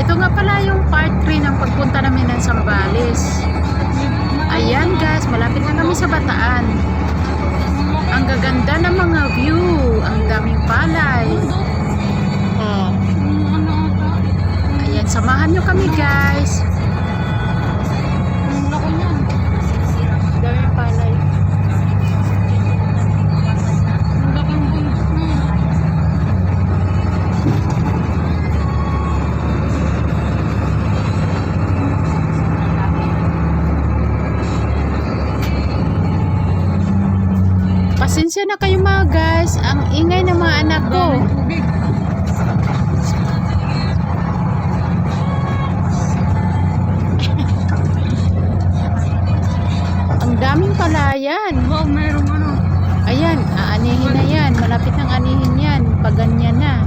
Ito nga pala yung part 3 ng pagpunta namin ng Zambales. Ayan guys, malapit na kami sa Bataan. Ang gaganda ng mga view, ang daming palay. Oh. Ayan, samahan nyo kami guys. Daming palay. Pasensya na kayo mga guys, ang ingay ng mga anak ko. Ang daming palayan. Wow, mayroong ano. Ayan, aanihin na yan. Malapit ng anihin yan. Pag ganyan na.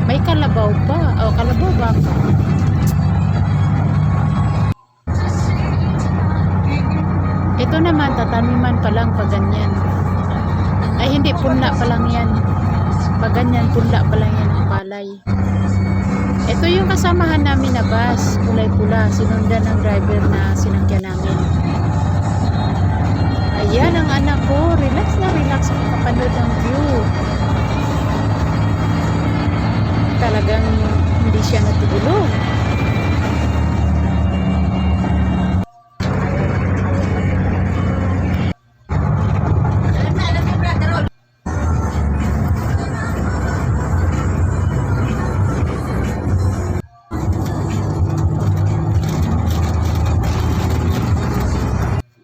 May kalabaw pa. O, kalabaw ba? Ito naman, tataniman pa lang pag ganyan. Ay, hindi, punla pa lang yan. Pag ganyan, punla pa lang yan ang palay. Ito yung kasamahan namin na bus. Kulay-pula. Sinundan ng driver na sinangkyan namin. Ayan ang anak ko. Relax na relax ang kapanood ng view. Talagang hindi siya natulog.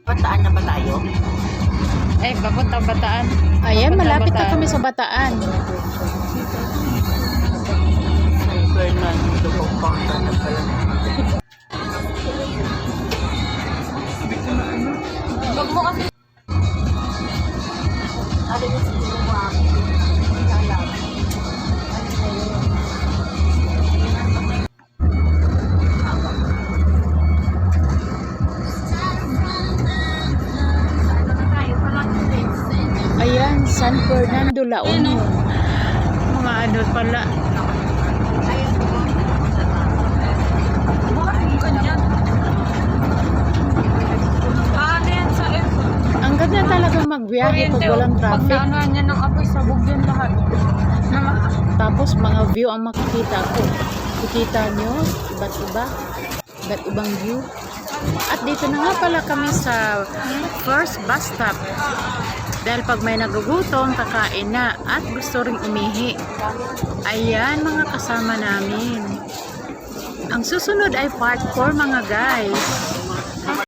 Bataan na ba tayo? Eh, papuntang Bataan. Ayan, malapit na kami sa Bataan. San Fernando, Pampanga na pala. Huwag mo kasi. Ano yung siguro mo amin? Ayan, San Fernando, La Union. Mga ano pala. Ang ganda talaga magbiyahe pag walang traffic. Pag naanoan niya ng apoy, sabog yan lahat. Tapos mga view ang makikita ko. Kikita nyo, iba't iba. Iba't ibang view. At dito na nga pala kami sa first bus stop. Dahil pag may nagugutom, kakain na at gusto ring umihi. Ayan mga kasama namin. Ang susunod ay part 4 mga guys.